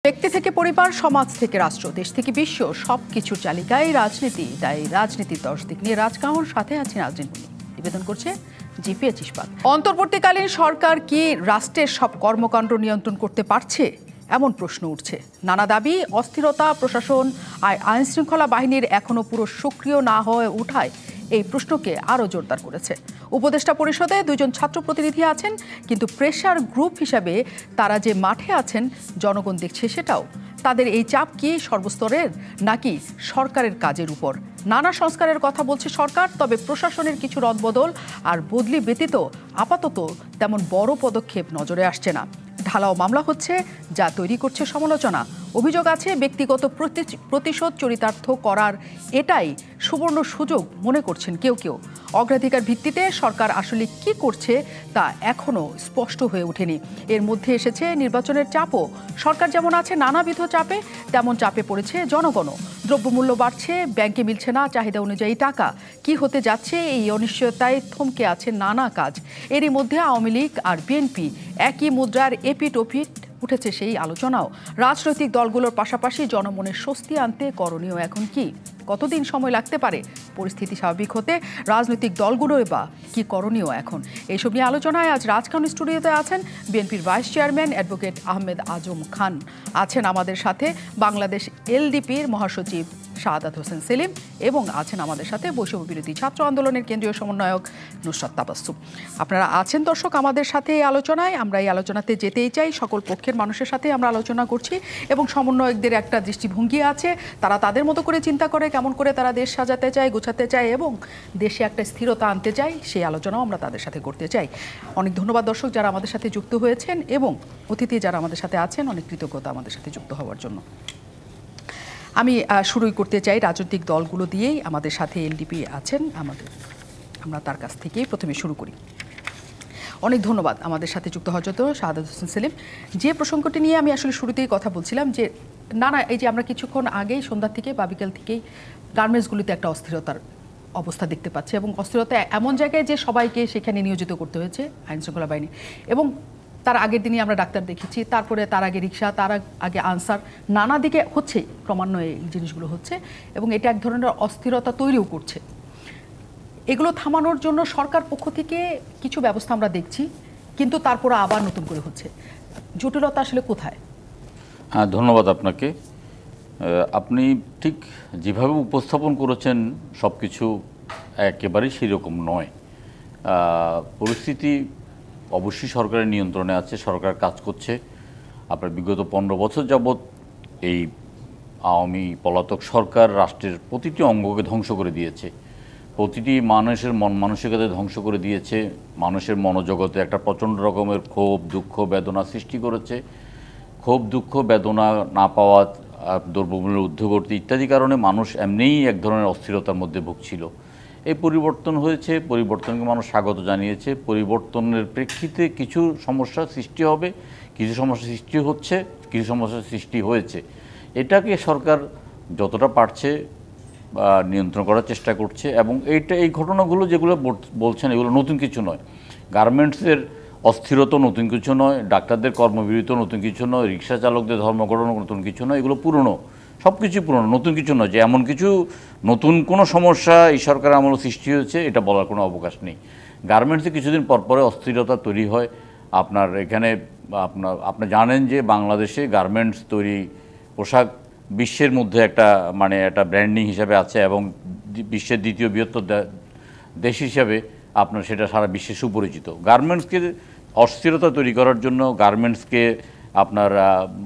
ব্যক্তি থেকে পরিবার, সমাজ থেকে রাষ্ট্র, দেশ থেকে বিশ্ব সবকিছুর চালিকায় রাজনীতি। তাই রাজনীতির 10 দিক নিয়ে রাজকাহন সাথে আছেন নাজরিন মুনি। নিবেদন করছে জিপিএচ ইস্পাত। অন্তর্বর্তীকালীন সরকার কি রাষ্ট্রের সব কর্মকাণ্ড নিয়ন্ত্রণ করতে পারছে? এমন প্রশ্ন উঠছে। নানা দাবি, অস্থিরতা, প্রশাসন আর আইন শৃঙ্খলা বাহিনীর এখনো পুরো সক্রিয় না হয়ে ওঠায় এই প্রশ্নকে আরও জোরদার করেছে। উপদেষ্টা পরিষদে 2 জন ছাত্র প্রতিনিধি আছেন, কিন্তু প্রেশার গ্রুপ হিসাবে তারা যে মাঠে আছেন জনগণ দেখছে সেটাও। তাদের এই চাপ কি সর্বস্তরের নাকি সরকারের কাজের উপর? নানা সংস্কারের কথা বলছে সরকার, তবে প্রশাসনের কিছু রদবদল আর বদলি ব্যতীত আপাতত তেমন বড় পদক্ষেপ নজরে আসছে না। ঢালাও মামলা হচ্ছে, যা তৈরি করছে সমালোচনা। অভিযোগ আছে ব্যক্তিগত প্রতিশোধ চরিতার্থ করার এটাই সুবর্ণ সুযোগ মনে করছেন কেউ কেউ। অগ্রাধিকার ভিত্তিতে সরকার আসলে কি করছে তা এখনো স্পষ্ট হয়ে ওঠেনি। এর মধ্যে এসেছে নির্বাচনের চাপও। সরকার যেমন আছে নানাবিধ চাপে, তেমন চাপে পড়েছে জনগণও। দ্রব্যমূল্য বাড়ছে, ব্যাংকে মিলছে না চাহিদা অনুযায়ী টাকা। কি হতে যাচ্ছে এই অনিশ্চয়তায় থমকে আছে নানা কাজ। এরই মধ্যে আওয়ামী লীগ আর বিএনপি একই মুদ্রার এপিট ওপিট উঠেছে সেই আলোচনাও। রাজনৈতিক দলগুলোর পাশাপাশি জনমনের স্বস্তি আনতে করণীয় এখন কি? কতদিন সময় লাগতে পারে পরিস্থিতি স্বাভাবিক হতে? রাজনৈতিক দলগুলোর বা কি করণীয় এখন? এইসব নিয়ে আলোচনায় আজ রাজকাহন স্টুডিওতে আছেন বিএনপির vice chairman advocate Ahmed Azam Khan. আছেন আমাদের সাথে বাংলাদেশ এলডিপির মহাসচিব শাহাদাত হোসেন সেলিম, এবং আছেন আমাদের সাথে বৈষম্য বিরোধী ছাত্র আন্দোলনের কেন্দ্রীয় সমন্বয়ক নুসরাত তাবাসসুম। আপনারা আছেন দর্শক আমাদের সাথে এই আলোচনায়। আমরা এই আলোচনাতে যেতেই চাই, সকল পক্ষের মানুষের সাথে আমরা আলোচনা করছি এবং সমন্বয়কদের একটা দৃষ্টিভঙ্গি আছে। তারা তাদের মতো করে চিন্তা করে কেমন করে তারা দেশ সাজাতে চায়, গোছাতে চায় এবং দেশে একটা স্থিরতা আনতে চায়, সেই আলোচনাও আমরা তাদের সাথে করতে চাই। অনেক ধন্যবাদ দর্শক যারা আমাদের সাথে যুক্ত হয়েছেন, এবং অতিথি যারা আমাদের সাথে আছেন, অনেক কৃতজ্ঞতা আমাদের সাথে যুক্ত হওয়ার জন্য। আমি শুরুই করতে চাই রাজনৈতিক দলগুলো দিয়েই। আমাদের সাথে এলডিপি আছেন, আমরা তার কাছ থেকেই প্রথমে শুরু করি। অনেক ধন্যবাদ আমাদের সাথে যুক্ত হওয়ার জন্য শাহাদাত হোসেন সেলিম। যে প্রসঙ্গটি নিয়ে আমি আসলে শুরুতেই কথা বলছিলাম, যে এই যে আমরা কিছুক্ষণ আগেই সন্ধ্যা থেকে বা বিকেল থেকেই গার্মেন্টসগুলিতে একটা অস্থিরতার অবস্থা দেখতে পাচ্ছি, এবং অস্থিরতা এমন জায়গায় যে সবাইকে সেখানে নিয়োজিত করতে হয়েছে আইন শৃঙ্খলা বাহিনী। এবং তার আগের দিনই আমরা ডাক্তার দেখেছি, তারপরে তার আগে রিক্সা, তার আগে আনসার, নানা দিকে হচ্ছে, ক্রমান্বয়ে এই জিনিসগুলো হচ্ছে এবং এটা এক ধরনের অস্থিরতা তৈরিও করছে। এগুলো থামানোর জন্য সরকার পক্ষ থেকে কিছু ব্যবস্থা আমরা দেখছি, কিন্তু তারপরে আবার নতুন করে হচ্ছে। জটিলতা আসলে কোথায়? হ্যাঁ, ধন্যবাদ আপনাকে। আপনি ঠিক যেভাবে উপস্থাপন করেছেন সব কিছু একেবারেই সেরকম নয়। পরিস্থিতি অবশ্যই সরকারের নিয়ন্ত্রণে আছে, সরকার কাজ করছে। আপনার বিগত 15 বছর যাবৎ এই আওয়ামী পলাতক সরকার রাষ্ট্রের প্রতিটি অঙ্গকে ধ্বংস করে দিয়েছে, প্রতিটি মানুষের মন মানসিকতা ধ্বংস করে দিয়েছে, মানুষের মনোজগতে একটা প্রচণ্ড রকমের ক্ষোভ, দুঃখ, বেদনা সৃষ্টি করেছে। ক্ষোভ, দুঃখ, বেদনা না পাওয়া, দ্রব্যমূল্যের ঊর্ধ্বগতি ইত্যাদি কারণে মানুষ এমনিই এক ধরনের অস্থিরতার মধ্যে ভুগছিল। এই পরিবর্তন হয়েছে, পরিবর্তনকে মানুষ স্বাগত জানিয়েছে। পরিবর্তনের প্রেক্ষিতে কিছু সমস্যা সৃষ্টি হবে, কিছু সমস্যা সৃষ্টি হচ্ছে, কিছু সমস্যা সৃষ্টি হয়েছে। এটাকে সরকার যতটা পারছে নিয়ন্ত্রণ করার চেষ্টা করছে। এবং এই ঘটনাগুলো যেগুলো বলছেন এগুলো নতুন কিছু নয়। গার্মেন্টসের অস্থিরতা নতুন কিছু নয়, ডাক্তারদের কর্মবিরতি নতুন কিছু নয়, রিক্সা চালকদের ধর্মঘটন নতুন কিছু নয়, এগুলো পুরনো, সব কিছু পুরনো, নতুন কিছু নয়। যে এমন কিছু নতুন কোনো সমস্যা এই সরকার আমলে সৃষ্টি হয়েছে এটা বলার কোনো অবকাশ নেই। গার্মেন্টসে কিছুদিন পরে অস্থিরতা তৈরি হয়। আপনার এখানে আপনি জানেন যে বাংলাদেশে গার্মেন্টস তৈরি পোশাক বিশ্বের মধ্যে একটা ব্র্যান্ডিং হিসাবে আছে, এবং বিশ্বের দ্বিতীয় বৃহত্তর দেশ হিসাবে আপনার সেটা সারা বিশ্বে সুপরিচিত। গার্মেন্টসকে অস্থিরতা তৈরি করার জন্য, গার্মেন্টসকে আপনার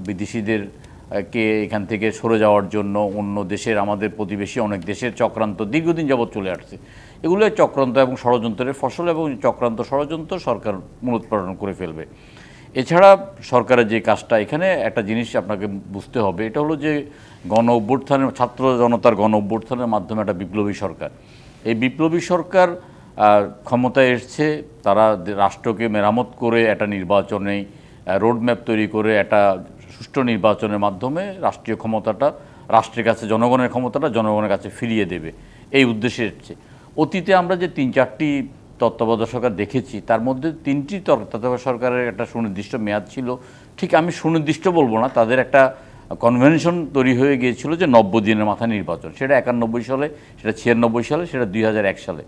বিদেশিদেরকে এখান থেকে সরে যাওয়ার জন্য অন্য দেশের, আমাদের প্রতিবেশী অনেক দেশের চক্রান্ত দীর্ঘদিন যাবৎ চলে আসছে। এগুলো চক্রান্ত এবং ষড়যন্ত্রের ফসল, এবং চক্রান্ত ষড়যন্ত্র সরকার মূলোৎপাটন করে ফেলবে। এছাড়া সরকারের যে কাজটা, এখানে একটা জিনিস আপনাকে বুঝতে হবে, এটা হলো যে গণ অভ্যুত্থানের, ছাত্র জনতার গণ অভ্যুত্থানের মাধ্যমে একটা বিপ্লবী সরকার, এই বিপ্লবী সরকার ক্ষমতায় এসছে। তারা রাষ্ট্রকে মেরামত করে একটা নির্বাচনে রোডম্যাপ তৈরি করে একটা সুষ্ঠু নির্বাচনের মাধ্যমে রাষ্ট্রীয় ক্ষমতাটা, রাষ্ট্রের কাছে জনগণের ক্ষমতাটা জনগণের কাছে ফিরিয়ে দেবে, এই উদ্দেশ্যে এসছে। অতীতে আমরা যে 3-4টি তত্ত্বাবধায়ক সরকার দেখেছি, তার মধ্যে 3টি তত্ত্বাবধায়ক সরকারের একটা সুনির্দিষ্ট মেয়াদ ছিল। ঠিক আমি সুনির্দিষ্ট বলবো না, তাদের একটা কনভেনশন তৈরি হয়ে গিয়েছিল যে 90 দিনের মাথায় নির্বাচন। সেটা 91 সালে, সেটা 96 সালে, সেটা 2001 সালে।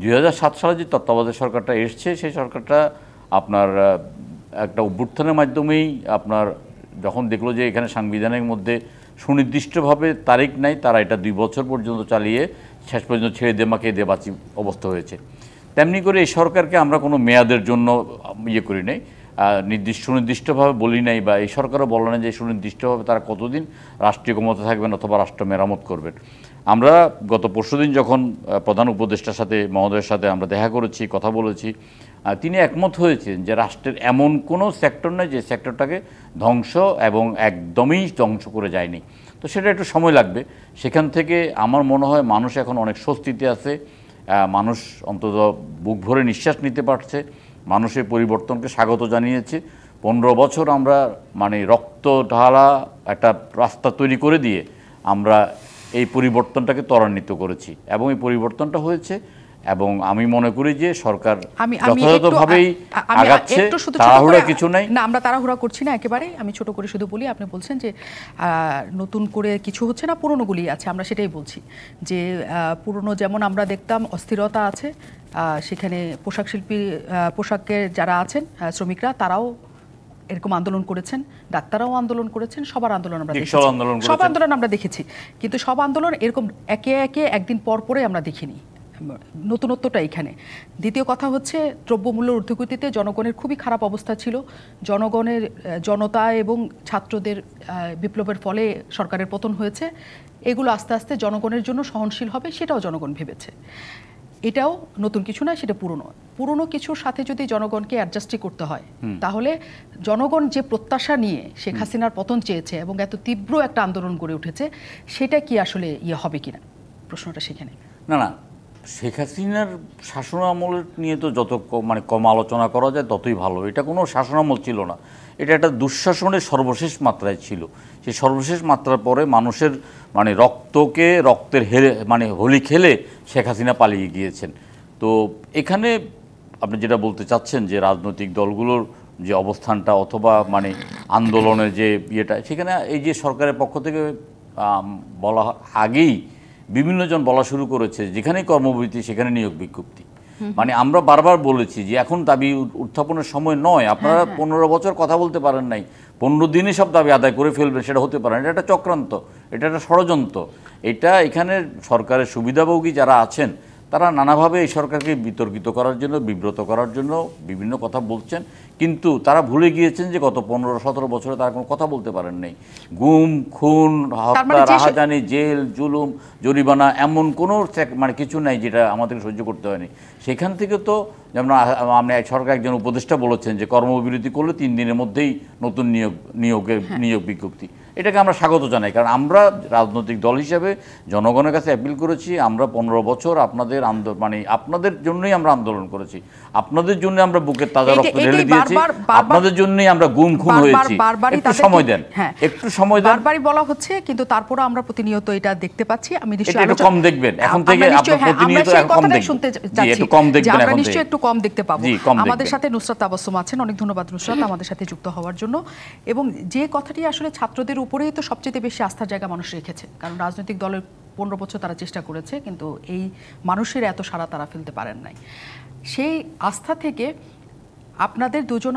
2007 সালে যে তত্ত্বাবধায়ক সরকারটা এসছে, সেই সরকারটা আপনার একটা অভ্যুত্থানের মাধ্যমেই আপনার যখন দেখলো যে এখানে সাংবিধানের মধ্যে সুনির্দিষ্টভাবে তারিখ নাই, তারা এটা 2 বছর পর্যন্ত চালিয়ে শেষ পর্যন্ত ছেড়ে দে মাকে দে বাঁচি অবস্থা হয়েছে। তেমনি করে এই সরকারকে আমরা কোনো মেয়াদের জন্য করি নাই, সুনির্দিষ্টভাবে বলি নাই, বা এই সরকারও বলে না যে সুনির্দিষ্টভাবে তারা কতদিন রাষ্ট্রীয় ক্ষমতা থাকবেন অথবা রাষ্ট্র মেরামত করবেন। আমরা গত পরশুদিন যখন প্রধান উপদেষ্টার সাথে মহোদয়ের সাথে আমরা দেখা করেছি, কথা বলেছি, তিনি একমত হয়েছেন যে রাষ্ট্রের এমন কোনো সেক্টর নয় যে সেক্টরটাকে ধ্বংস এবং একদমই ধ্বংস করে যায়নি। তো সেটা একটু সময় লাগবে। সেখান থেকে আমার মনে হয় মানুষ এখন অনেক স্বস্তিতে আছে, মানুষ অন্তত বুক ভরে নিঃশ্বাস নিতে পারছে, মানুষের পরিবর্তনকে স্বাগত জানিয়েছে। 15 বছর আমরা মানে রক্ত ঢালা একটা রাস্তা তৈরি করে দিয়ে আমরা এই পরিবর্তনটাকে ত্বরান্বিত করেছি এবং এই পরিবর্তনটা হয়েছে, এবং আমি মনে করি যে সরকার যথাযথভাবেই আগাচ্ছে, তাড়াহুড়া কিছু নাই। না, আমরা তাড়াহুড়া করছি না একেবারে। আমি ছোট করে শুধু বলি, আপনি বলছেন যে নতুন করে কিছু হচ্ছে না, পুরনোগুলি আছে, আমরা সেটাই বলছি যে পুরনো যেমন আমরা দেখতাম অস্থিরতা আছে, সেখানে পোশাক শিল্পী, পোশাকের যারা আছেন শ্রমিকরা, তারাও এরকম আন্দোলন করেছেন, ডাক্তাররাও আন্দোলন করেছেন, সবার আন্দোলন আমরা দেখেছি, সব আন্দোলন আমরা দেখেছি, কিন্তু সব আন্দোলন এরকম একে একে একদিন পর পরে আমরা দেখিনি। নতুনত্বটা এখানে। দ্বিতীয় কথা হচ্ছে দ্রব্যমূল্যের ঊর্ধ্বগতিতে জনগণের খুবই খারাপ অবস্থা ছিল। জনতা এবং ছাত্রদের বিপ্লবের ফলে সরকারের পতন হয়েছে। এগুলো আস্তে আস্তে জনগণের জন্য সহনশীল হবে, সেটাও জনগণ ভেবেছে। এটাও নতুন কিছু নয়, সেটা পুরনো কিছুর সাথে যদি জনগণকে অ্যাডজাস্টই করতে হয়, তাহলে জনগণ যে প্রত্যাশা নিয়ে শেখ হাসিনার পতন চেয়েছে এবং এত তীব্র একটা আন্দোলন গড়ে উঠেছে, সেটা কি আসলে হবে কিনা, প্রশ্নটা সেখানে। না, শেখ হাসিনার শাসনামল নিয়ে তো যত কম আলোচনা করা যায় ততই ভালো। এটা কোনো শাসনামল ছিল না, এটা একটা দুঃশাসনের সর্বশেষ মাত্রায় ছিল। সেই সর্বশেষ মাত্রার পরে মানুষের রক্তের হোলি খেলে শেখ হাসিনা পালিয়ে গিয়েছেন। তো এখানে আপনি যেটা বলতে চাচ্ছেন যে রাজনৈতিক দলগুলোর যে অবস্থানটা অথবা আন্দোলনের যে ইয়েটা, সেখানে এই যে সরকারের পক্ষ থেকে বলা আগেই বিভিন্ন জন বলা শুরু করেছে যেখানেই কর্মবিরতি সেখানে নিয়োগ বিজ্ঞপ্তি। আমরা বারবার বলেছি যে এখন দাবি উত্থাপনের সময় নয়, আপনারা 15 বছর কথা বলতে পারেন নাই, 15 দিনে সব দাবি আদায় করে ফেলবেন, সেটা হতে পারে না। এটা একটা চক্রান্ত, এটা একটা ষড়যন্ত্র। এটা এখানে সরকারের সুবিধাভোগী যারা আছেন তারা নানাভাবে এই সরকারকে বিতর্কিত করার জন্য, বিব্রত করার জন্য বিভিন্ন কথা বলছেন, কিন্তু তারা ভুলে গিয়েছেন যে গত 15-17 বছরে তারা কোনো কথা বলতে পারেন নাই। গুম, খুন, হত্যা, রাহাজানি, জেল, জুলুম, জরিমানা এমন কোনো কিছু নাই যেটা আমাদেরকে সহ্য করতে হয়নি। সেখান থেকে তো যেমন সরকার একজন উপদেষ্টা বলেছেন যে কর্মবিরতি করলে 3 দিনের মধ্যেই নতুন নিয়োগ বিজ্ঞপ্তি। এটাকে আমরা স্বাগত জানাই, কারণ আমরা রাজনৈতিক দল হিসেবে জনগণের কাছে অ্যাপিল করেছি, আমরা 15 বছর আপনাদের আপনাদের জন্যই আমরা আন্দোলন করেছি, আপনাদের জন্য আমরা বুকের তাজা রক্ত ঢেলে দিয়েছি, আপনাদের জন্যই আমরা গুম খুন হয়েছি। একটু সময় দেন, একটু সময় দেন। বারবারই বলা হচ্ছে, কিন্তু তারপরে আমরা প্রতিনিয়ত এটা দেখতে পাচ্ছি। আমি নিশ্চয়ই একটু কম দেখবেন এখন থেকে, আপনি প্রতিনিয়ত কম দেখবেন, একটু কম দেখবেন, আমরা নিশ্চয়ই একটু কম দেখতে পাবো। আমাদের সাথে নুসরাত তাবাসসুম আছেন, অনেক ধন্যবাদ নুসরাত আমাদের সাথে যুক্ত হওয়ার জন্য। এবং যে কথাটি আসলে ছাত্রদের উপরেই তো সবচেয়ে বেশি আস্থার জায়গা মানুষ রেখেছে, কারণ রাজনৈতিক দলের 15 বছর তারা চেষ্টা করেছে, কিন্তু এই মানুষের এত সাড়া তারা ফেলতে পারেন নাই। সেই আস্থা থেকে আপনাদের দুজন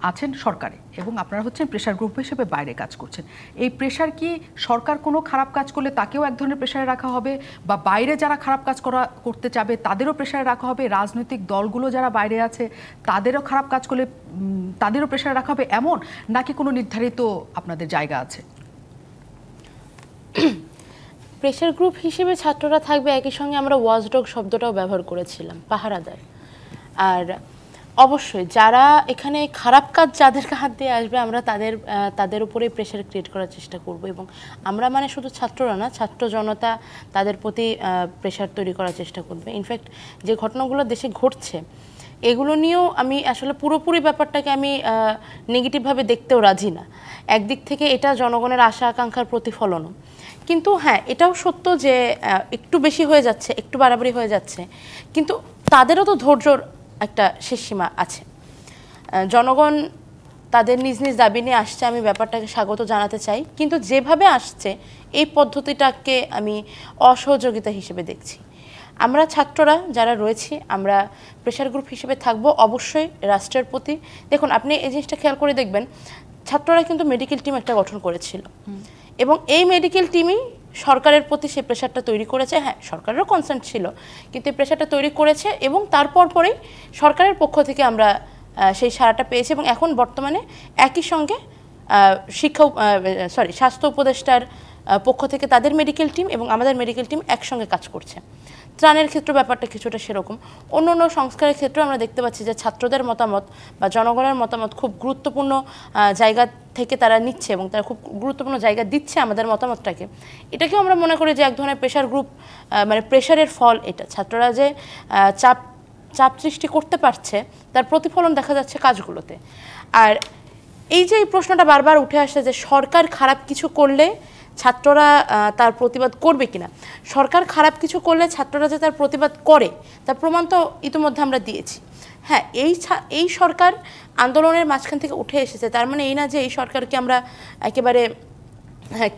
আছেন সরকারে এবং আপনারা হচ্ছেন প্রেশার গ্রুপ হিসেবে বাইরে কাজ করছেন। এই প্রেশার কি সরকার কোনো খারাপ কাজ করলে তাকেও এক ধরনের প্রেশারে রাখা হবে, বা বাইরে যারা খারাপ কাজ করতে চাবে তাদেরও প্রেশারে রাখা হবে, রাজনৈতিক দলগুলো যারা বাইরে আছে তাদেরও খারাপ কাজ করলে তাদেরও প্রেশারে রাখা হবে, এমন নাকি কোনো নির্ধারিত আপনাদের জায়গা আছে? প্রেশার গ্রুপ হিসেবে ছাত্ররা থাকবে, একই সঙ্গে আমরা ওয়াচডগ শব্দটাও ব্যবহার করেছিলাম, পাহারাদার। আর অবশ্যই যারা এখানে খারাপ কাজ যাদের হাত দিয়ে আসবে, আমরা তাদের উপরে প্রেশার ক্রিয়েট করার চেষ্টা করব। এবং আমরা শুধু ছাত্ররা না, ছাত্র জনতা তাদের প্রতি প্রেশার তৈরি করার চেষ্টা করবে। ইনফ্যাক্ট যে ঘটনাগুলো দেশে ঘটছে এগুলো নিয়েও আমি আসলে পুরোপুরি ব্যাপারটাকে আমি নেগেটিভভাবে দেখতেও রাজি না। একদিক থেকে এটা জনগণের আশা আকাঙ্ক্ষার প্রতিফলনও, কিন্তু হ্যাঁ এটাও সত্য যে একটু বেশি হয়ে যাচ্ছে, একটু বাড়াবাড়ি হয়ে যাচ্ছে, কিন্তু তাদেরও তো ধৈর্যর একটা শেষ সীমা আছে। জনগণ তাদের নিজ নিজ দাবি নিয়ে আসছে, আমি ব্যাপারটাকে স্বাগত জানাতে চাই, কিন্তু যেভাবে আসছে এই পদ্ধতিটাকে আমি অসহযোগিতা হিসেবে দেখছি। আমরা ছাত্ররা যারা রয়েছি আমরা প্রেশার গ্রুপ হিসেবে থাকবো অবশ্যই রাষ্ট্রের প্রতি। দেখুন, আপনি এই জিনিসটা খেয়াল করে দেখবেন, ছাত্ররা কিন্তু মেডিকেল টিম একটা গঠন করেছিল এবং এই মেডিকেল টিমই সরকারের প্রতি সেই প্রেশারটা তৈরি করেছে। হ্যাঁ, সরকারেরও কনসার্ন ছিল, কিন্তু এই প্রেশারটা তৈরি করেছে এবং তারপর পরেই সরকারের পক্ষ থেকে আমরা সেই সাড়াটা পেয়েছি এবং এখন বর্তমানে একই সঙ্গে স্বাস্থ্য উপদেষ্টার পক্ষ থেকে তাদের মেডিকেল টিম এবং আমাদের মেডিকেল টিম একসঙ্গে কাজ করছে। ত্রাণের ক্ষেত্রে ব্যাপারটা কিছুটা সেরকম। অন্য অন্য সংস্কারের ক্ষেত্রে আমরা দেখতে পাচ্ছি যে ছাত্রদের মতামত বা জনগণের মতামত খুব গুরুত্বপূর্ণ জায়গা থেকে তারা নিচ্ছে এবং তারা খুব গুরুত্বপূর্ণ জায়গা দিচ্ছে আমাদের মতামতটাকে। এটাকেও আমরা মনে করি যে এক ধরনের প্রেশার গ্রুপ, মানে প্রেশারের ফল এটা। ছাত্ররা যে চাপ সৃষ্টি করতে পারছে তার প্রতিফলন দেখা যাচ্ছে কাজগুলোতে। আর এই যে এই প্রশ্নটা বারবার উঠে আসে যে সরকার খারাপ কিছু করলে ছাত্ররা তার প্রতিবাদ করবে কিনা, সরকার খারাপ কিছু করলে ছাত্ররা যে তার প্রতিবাদ করে তার প্রমাণ তো ইতিমধ্যে আমরা দিয়েছি। হ্যাঁ, এই সরকার আন্দোলনের মাঝখান থেকে উঠে এসেছে, তার মানে এই না যে এই সরকারকে আমরা একেবারে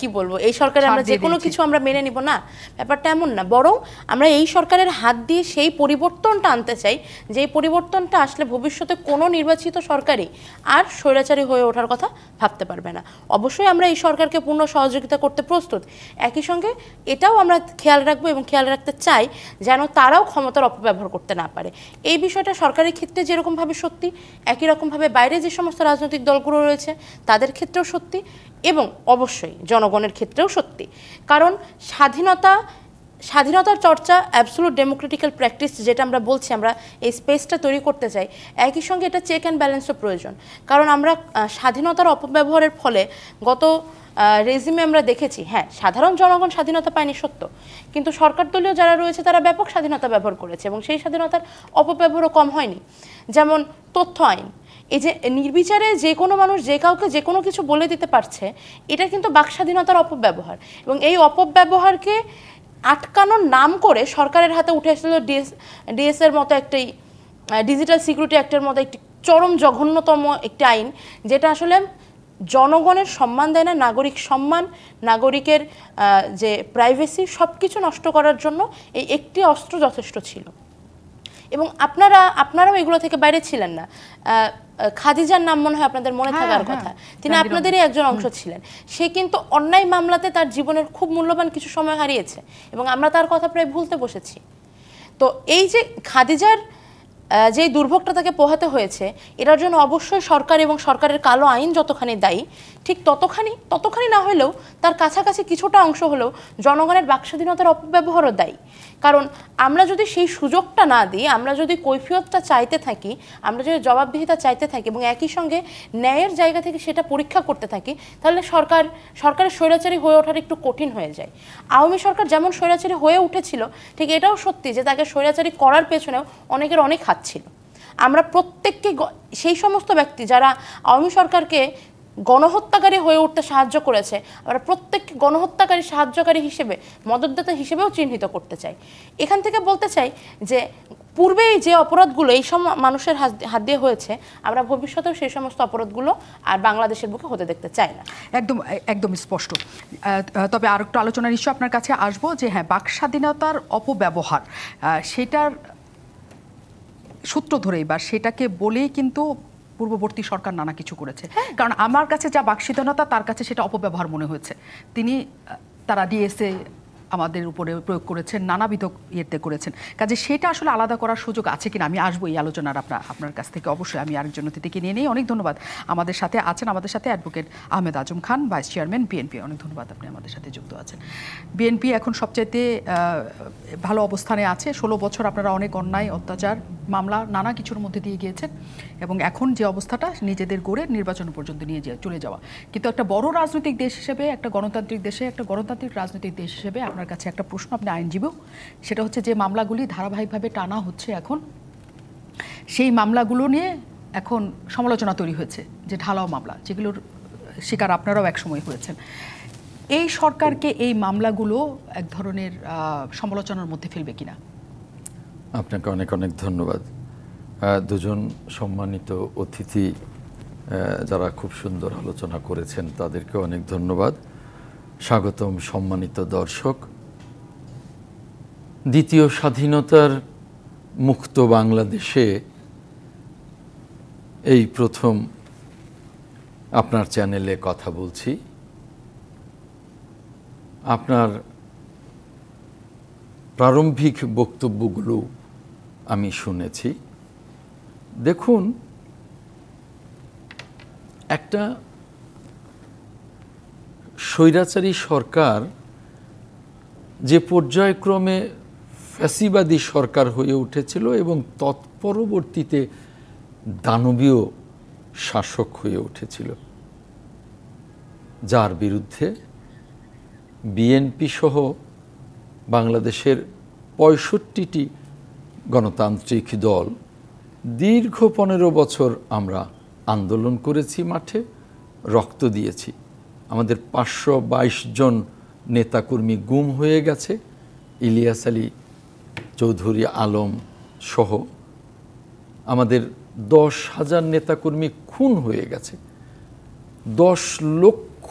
কি বলবো, এই সরকারে আমরা যে কোনো কিছু আমরা মেনে নিব না, ব্যাপারটা এমন না। বরং আমরা এই সরকারের হাত দিয়ে সেই পরিবর্তনটা আনতে চাই, যেই পরিবর্তনটা আসলে ভবিষ্যতে কোনো নির্বাচিত সরকারই আর স্বৈরাচারী হয়ে ওঠার কথা ভাবতে পারবে না। অবশ্যই আমরা এই সরকারকে পূর্ণ সহযোগিতা করতে প্রস্তুত। একই সঙ্গে এটাও আমরা খেয়াল রাখবো এবং খেয়াল রাখতে চাই যেন তারাও ক্ষমতার অপব্যবহার করতে না পারে। এই বিষয়টা সরকারের ক্ষেত্রে যেরকমভাবে সত্যি, একই রকমভাবে বাইরে যে সমস্ত রাজনৈতিক দলগুলো রয়েছে তাদের ক্ষেত্রেও সত্যি এবং অবশ্যই জনগণের ক্ষেত্রেও সত্যি। কারণ স্বাধীনতার চর্চা, অ্যাবসোলুট ডেমোক্রেটিক্যাল প্র্যাকটিস যেটা আমরা বলছি, আমরা এই স্পেসটা তৈরি করতে চাই, একই সঙ্গে এটা চেক অ্যান্ড ব্যালেন্সও প্রয়োজন। কারণ আমরা স্বাধীনতার অপব্যবহারের ফলে গত রেজিমে আমরা দেখেছি, হ্যাঁ সাধারণ জনগণ স্বাধীনতা পায়নি সত্য, কিন্তু সরকার দলীয় যারা রয়েছে তারা ব্যাপক স্বাধীনতা ব্যবহার করেছে এবং সেই স্বাধীনতার অপব্যবহারও কম হয়নি। যেমন তথ্য আইন, এই যে নির্বিচারে যে কোনো মানুষ যে কাউকে যে কোনো কিছু বলে দিতে পারছে, এটা কিন্তু বাক স্বাধীনতার অপব্যবহার এবং এই অপব্যবহারকে আটকানোর নাম করে সরকারের হাতে উঠে এসেছিল ডিএস এর মতো একটি ডিজিটাল সিকিউরিটি অ্যাক্টের মতো একটি চরম জঘন্যতম একটি আইন, যেটা আসলে জনগণের সম্মান দেয় না, নাগরিক সম্মান, নাগরিকের যে প্রাইভেসি সব কিছু নষ্ট করার জন্য এই একটি অস্ত্র যথেষ্ট ছিল। এবং আপনারাও এগুলো থেকে বাইরে ছিলেন না। খাদিজার নাম মনে হয় আপনাদের মনে থাকার কথা, তিনি আপনাদেরই একজন অংশ ছিলেন। সে কিন্তু অন্যায় মামলাতে তার জীবনের খুব মূল্যবান কিছু সময় হারিয়েছে এবং আমরা তার কথা প্রায় ভুলতে বসেছি। তো এই যে খাদিজার যে দুর্ভোগটা তাকে পোহাতে হয়েছে, এটার জন্য অবশ্যই সরকার এবং সরকারের কালো আইন যতখানি দায়ী, ঠিক ততখানি না হলেও তার কাছাকাছি কিছুটা অংশ হলেও জনগণের বাকস্বাধীনতার অপব্যবহারও দায়ী। কারণ আমরা যদি সেই সুযোগটা না দিই, আমরা যদি কৈফিয়তটা চাইতে থাকি, আমরা যদি জবাবদিহিতা চাইতে থাকি এবং একই সঙ্গে ন্যায়ের জায়গা থেকে সেটা পরীক্ষা করতে থাকি, তাহলে সরকারের স্বৈরাচারী হয়ে ওঠার একটু কঠিন হয়ে যায়। আওয়ামী সরকার যেমন স্বৈরাচারী হয়ে উঠেছিল, ঠিক এটাও সত্যি যে তাকে স্বৈরাচারী করার পেছনেও অনেকের অনেক হাত ছিল। আমরা প্রত্যেককে, সেই সমস্ত ব্যক্তি যারা আওয়ামী সরকারকে গণহত্যাকারী হয়ে উঠতে সাহায্য করেছে, আমরা প্রত্যেককে গণহত্যাকারী, সাহায্যকারী হিসেবে, মদতদাতা হিসেবেও চিহ্নিত করতে চাই। এখান থেকে বলতে চাই যে পূর্বেই যে অপরাধগুলো এই সব মানুষের হাত দিয়ে হয়েছে, আমরা ভবিষ্যতেও সেই সমস্ত অপরাধগুলো আর বাংলাদেশের বুকে হতে দেখতে চাই না। একদম স্পষ্ট। তবে আর একটু আলোচনার ইস্যু আপনার কাছে আসবো যে হ্যাঁ, বাক স্বাধীনতার অপব্যবহার, সেটার সূত্র ধরেই বা সেটাকে বলেই কিন্তু পূর্ববর্তী সরকার নানা কিছু করেছে। কারণ আমার কাছে যা বাকস্বাধীনতা, তার কাছে সেটা অপব্যবহার মনে হয়েছে। তারা ডিএসএ আমাদের উপরে প্রয়োগ করেছেন, নানাবিধ ইয়েতে করেছেন। কাজে সেটা আসলে আলাদা করার সুযোগ আছে কিনা, আমি আসবো এই আলোচনার আপনার কাছ থেকে অবশ্যই। আমি আরেকজন অতিথিকে নিয়ে নিই। অনেক ধন্যবাদ। আমাদের সাথে advocate Ahmed Azam Khan, vice chairman BNP. অনেক ধন্যবাদ, আপনি আমাদের সাথে যুক্ত আছেন। বিএনপি এখন সবচাইতে ভালো অবস্থানে আছে। 16 বছর আপনারা অনেক অন্যায়, অত্যাচার, মামলা, নানা কিছুর মধ্যে দিয়ে গিয়েছেন এবং এখন যে অবস্থাটা, নিজেদের গড়ে নির্বাচন পর্যন্ত নিয়ে চলে যাওয়া। কিন্তু একটা বড় রাজনৈতিক দেশ হিসেবে, একটা গণতান্ত্রিক দেশে, একটা গণতান্ত্রিক রাজনৈতিক দেশ হিসেবে আপনার কাছে একটা প্রশ্ন, আপনি আইনজীবী, সেটা হচ্ছে যে মামলাগুলি ধারাবাহিকভাবে টানা হচ্ছে এখন, সেই মামলাগুলো নিয়ে এখন সমালোচনা তৈরি হয়েছে, যে ঢালাও মামলা, যেগুলোর শিকার আপনারাও একসময় হয়েছেন। এই সরকারকে এই মামলাগুলো এক ধরনের সমালোচনার মধ্যে ফেলবে কিনা? আপনাকে অনেক অনেক ধন্যবাদ। দুজন সম্মানিত অতিথি যারা খুব সুন্দর আলোচনা করেছেন তাদেরকে অনেক ধন্যবাদ। স্বাগতম সম্মানিত দর্শক। দ্বিতীয় স্বাধীনতার মুক্ত বাংলাদেশে এই প্রথম আপনার চ্যানেলে কথা বলছি। আপনার প্রারম্ভিক বক্তব্যগুলো আমি শুনেছি। দেখুন, একটা স্বৈরাচারী সরকার যে পর্যায়ক্রমে ফ্যাসিবাদী সরকার হয়ে উঠেছিল এবং তৎপরবর্তীতে দানবীয় শাসক হয়ে উঠেছিল, যার বিরুদ্ধে বিএনপি সহ বাংলাদেশের ৬৫টি গণতান্ত্রিক দল দীর্ঘ ১৫ বছর আমরা আন্দোলন করেছি, মাঠে রক্ত দিয়েছি। আমাদের ৫২২ জন নেতাকর্মী গুম হয়ে গেছে, ইলিয়াস আলী চৌধুরী আলম সহ। আমাদের ১০,০০০ নেতাকর্মী খুন হয়ে গেছে, ১০ লক্ষ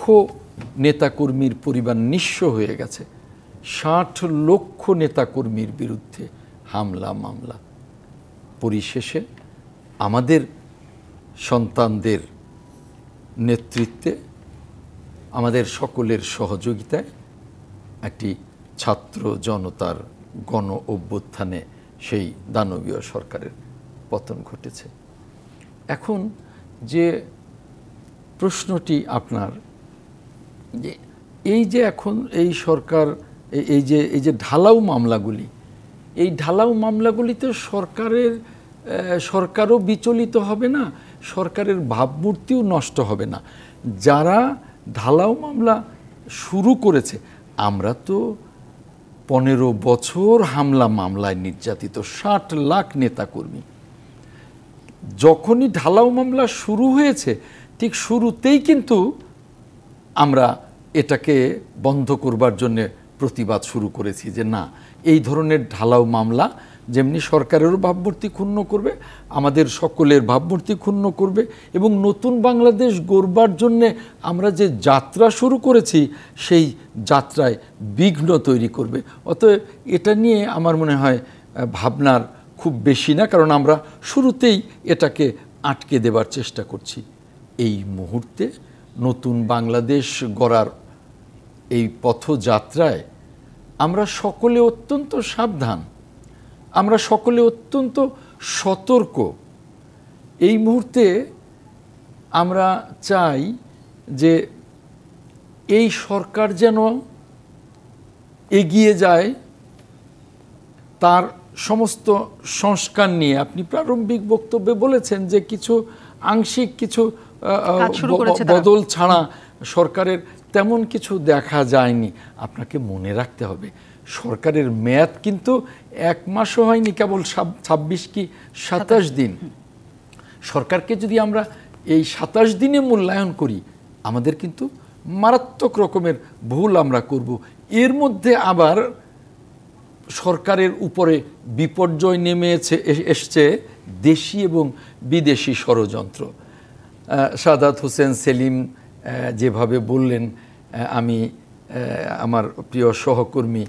নেতাকর্মীর পরিবার নিঃস্ব হয়ে গেছে, ৬০ লক্ষ নেতাকর্মীর বিরুদ্ধে হামলা মামলা। পরিশেষে আমাদের সন্তানদের নেতৃত্বে, আমাদের সকলের সহযোগিতায় একটি ছাত্র জনতার গণ অভ্যুত্থানে সেই দানবীয় সরকারের পতন ঘটেছে। এখন যে প্রশ্নটি আপনার, যে এই যে এখন এই সরকার এই যে ঢালাও মামলাগুলি, এই ঢালাও মামলাগুলিতে সরকারও বিচলিত হবে না, সরকারের ভাবমূর্তিও নষ্ট হবে না। যারা ঢালাও মামলা শুরু করেছে, আমরা তো ১৫ বছর হামলা মামলায় নির্যাতিত ৬০ লাখ নেতাকর্মী। যখনই ঢালাও মামলা শুরু হয়েছে, ঠিক শুরুতেই কিন্তু আমরা এটাকে বন্ধ করবার জন্য প্রতিবাদ শুরু করেছি যে না, এই ধরনের ঢালাও মামলা যেমনি সরকারেরও ভাবমূর্তি ক্ষুণ্ণ করবে, আমাদের সকলের ভাবমূর্তি ক্ষুণ্ণ করবে, এবং নতুন বাংলাদেশ গড়বার জন্যে আমরা যে যাত্রা শুরু করেছি সেই যাত্রায় বিঘ্ন তৈরি করবে। অতএব এটা নিয়ে আমার মনে হয় ভাবনার খুব বেশি না, কারণ আমরা শুরুতেই এটাকে আটকে দেবার চেষ্টা করছি। এই মুহূর্তে নতুন বাংলাদেশ গড়ার এই পথযাত্রায় আমরা সকলে অত্যন্ত সাবধান, আমরা সকলে অত্যন্ত সতর্ক। এই মুহূর্তে আমরা চাই যে এই সরকার যেন এগিয়ে যায় তার সমস্ত সংস্কার নিয়ে। আপনি প্রারম্ভিক বক্তব্যে বলেছেন যে কিছু আংশিক কিছু বদল ছাড়া সরকারের তেমন কিছু দেখা যায়নি। আপনাকে মনে রাখতে হবে, সরকারের মেয়াদ কিন্তু ১ মাসও হয়নি, কেবল ২৬ কি ২৭ দিন। সরকারকে যদি আমরা এই ২৭ দিনে মূল্যায়ন করি, আমাদের কিন্তু মারাত্মক রকমের ভুল আমরা করব। এর মধ্যে আবার সরকারের উপরে বিপর্যয় নেমে এসছে দেশি এবং বিদেশি ষড়যন্ত্র। সাদাত হোসেন সেলিম যেভাবে বললেন, আমি আমার প্রিয় সহকর্মী,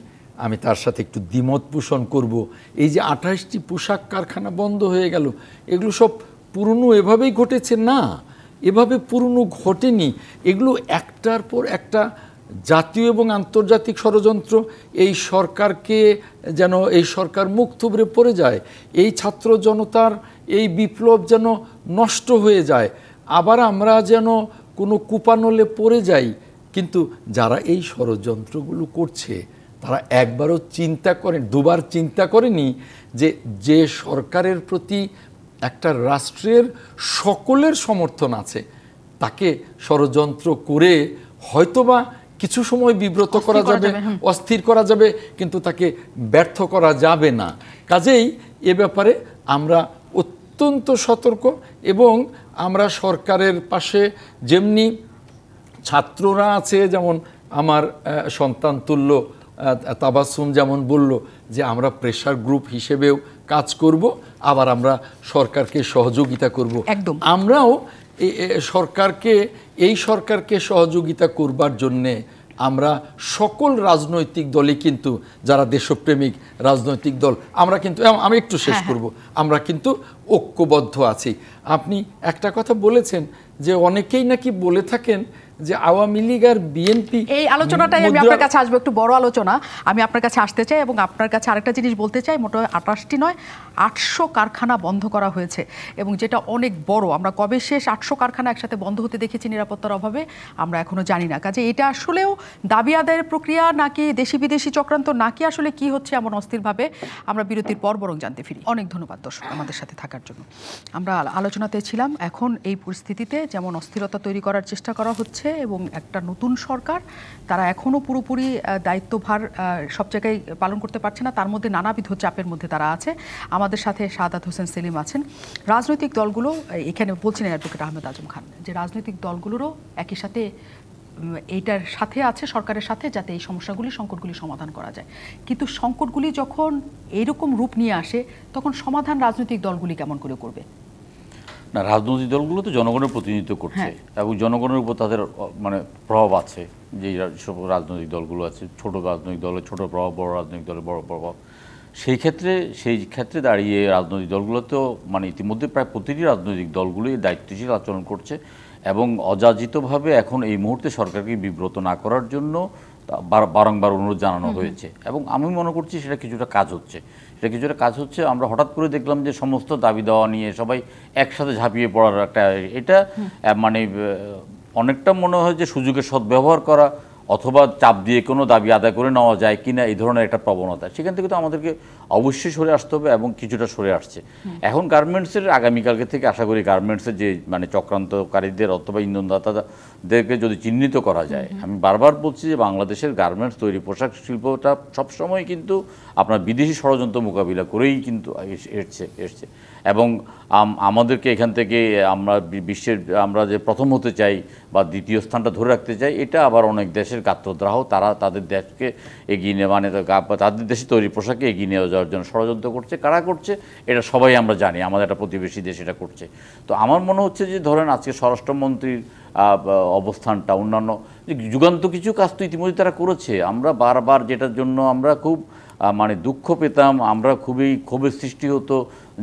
আমি তার সাথে একটু দ্বিমত পোষণ করব। এই যে ২৮টি পোশাক কারখানা বন্ধ হয়ে গেল, এগুলো সব পুরনো এভাবেই ঘটেছে না, এভাবে পুরনো ঘটেনি। এগুলো একটার পর একটা জাতীয় এবং আন্তর্জাতিক ষড়যন্ত্র এই সরকারকে যেন, এই সরকার মুখ থুবড়ে পড়ে যায়, এই ছাত্র জনতার এই বিপ্লব যেন নষ্ট হয়ে যায়, আবার আমরা যেন কোনো কুপানলে পড়ে যাই। কিন্তু যারা এই ষড়যন্ত্রগুলো করছে তারা একবারও চিন্তা করেন, দুবার চিন্তা করেনি যে সরকারের প্রতি একটা রাষ্ট্রের সকলের সমর্থন আছে, তাকে ষড়যন্ত্র করে হয়তোবা কিছু সময় বিব্রত করা যাবে, অস্থির করা যাবে, কিন্তু তাকে ব্যর্থ করা যাবে না। কাজেই এ ব্যাপারে আমরা অত্যন্ত সতর্ক, এবং আমরা সরকারের পাশে যেমনি ছাত্ররা আছে, যেমন আমার সন্তান তুল্য তাবাসসুম যেমন বলল যে আমরা প্রেশার গ্রুপ হিসেবেও কাজ করব, আবার আমরা সরকারকে সহযোগিতা করব। একদম আমরাও এই সরকারকে সহযোগিতা করবার জন্যে আমরা সকল রাজনৈতিক দলই কিন্তু, যারা দেশপ্রেমিক রাজনৈতিক দল, আমরা কিন্তু, আমি একটু শেষ করব, আমরা কিন্তু ঐক্যবদ্ধ আছি। আপনি একটা কথা বলেছেন যে অনেকেই নাকি বলে থাকেন যে আওয়ামী লীগ আর বিএনপি, এই আলোচনাটাই আমি আপনার কাছে আসবো, একটু বড় আলোচনা। আমি আপনার কাছে আসতে চাই এবং আপনার কাছে আরেকটা জিনিস বলতে চাই। মোট 28টি নয়, 800 কারখানা বন্ধ করা হয়েছে এবং যেটা অনেক বড়। আমরা কবে শেষ 800 কারখানা একসাথে বন্ধ হতে দেখেছি নিরাপত্তার অভাবে, আমরা এখনো জানি না। কাজে এটা আসলেও দাবি আদায়ের প্রক্রিয়া নাকি দেশি বিদেশি চক্রান্ত, নাকি আসলে কি হচ্ছে এমন অস্থিরভাবে, আমরা বিরতির পর বরং জানতে ফিরি। অনেক ধন্যবাদ দর্শক আমাদের সাথে থাকার জন্য। আমরা আলোচনাতে ছিলাম এখন এই পরিস্থিতিতে যেমন অস্থিরতা তৈরি করার চেষ্টা করা হচ্ছে এবং একটা নতুন সরকার, তারা এখনও পুরোপুরি দায়িত্বভার সব জায়গায় পালন করতে পারছে না, তার মধ্যে নানাবিধ চাপের মধ্যে তারা আছে। আমাদের সাথে শাহাদাত হোসেন সেলিম আছেন। রাজনৈতিক দলগুলো, এখানে বলছিলেন অ্যাডভোকেট আহমেদ আজম খান, যে রাজনৈতিক দলগুলোরও একই সাথে এইটার সাথে আছে সরকারের সাথে, যাতে এই সমস্যাগুলি, সংকটগুলি সমাধান করা যায়। কিন্তু সংকটগুলি যখন এইরকম রূপ নিয়ে আসে, তখন সমাধান রাজনৈতিক দলগুলি কেমন করে করবে? না, রাজনৈতিক দলগুলো তো জনগণের প্রতিনিধিত্ব করছে এবং জনগণের উপর তাদের মানে প্রভাব আছে। যে সব রাজনৈতিক দলগুলো আছে, ছোট রাজনৈতিক দলের ছোট প্রভাব, বড় রাজনৈতিক দলের বড় প্রভাব। সেই ক্ষেত্রে দাঁড়িয়ে রাজনৈতিক দলগুলো তো মানে ইতিমধ্যে প্রায় প্রতিটি রাজনৈতিক দলগুলোই দায়িত্বশীল আচরণ করছে এবং অযাচিতভাবে এখন এই মুহূর্তে সরকারকে বিব্রত না করার জন্য বারংবার অনুরোধ জানানো হয়েছে এবং আমি মনে করছি সেটা কিছুটা কাজ হচ্ছে। আমরা হঠাৎ করে দেখলাম যে সমস্ত দাবি দেওয়া নিয়ে সবাই একসাথে ঝাঁপিয়ে পড়ার একটা, এটা মানে অনেকটা মনে হয় যে সুযোগের সদ্ব্যবহার করা অথবা চাপ দিয়ে কোনো দাবি আদায় করে নেওয়া যায় কিনা, এই ধরনের একটা প্রবণতা। সেখান থেকে তো আমাদেরকে অবশ্যই সরে আসতে হবে এবং কিছুটা সরে আসছে। এখন গার্মেন্টসের আগামীকালকে থেকে আশা করি গার্মেন্টসের যে মানে চক্রান্তকারীদের অথবা ইন্ধনদাতাদেরকে যদি চিহ্নিত করা যায়, আমি বারবার বলছি যে বাংলাদেশের গার্মেন্টস তৈরি পোশাক শিল্পটা সবসময় কিন্তু আপনার বিদেশি ষড়যন্ত্র মোকাবিলা করেই কিন্তু এসছে এবং আমাদেরকে এখান থেকে আমরা বিশ্বের আমরা যে প্রথম হতে চাই বা দ্বিতীয় স্থানটা ধরে রাখতে চাই, এটা আবার অনেক দেশের গাত্রদাহ, তারা তাদের দেশকে এগিয়ে নিয়ে মানে তাদের দেশে তৈরি পোশাকে এগিয়ে নিয়ে যাওয়ার জন্য ষড়যন্ত্র করছে। কারা করছে এটা সবাই আমরা জানি, আমাদের একটা প্রতিবেশী দেশ এটা করছে। তো আমার মনে হচ্ছে যে ধরেন আজকে স্বরাষ্ট্রমন্ত্রীর অবস্থানটা, অন্যান্য যে যুগান্ত কিছু কাজ তো ইতিমধ্যে তারা করেছে। আমরা বারবার যেটার জন্য আমরা খুব মানে দুঃখ পেতাম, আমরা খুবই ক্ষোভের সৃষ্টি হতো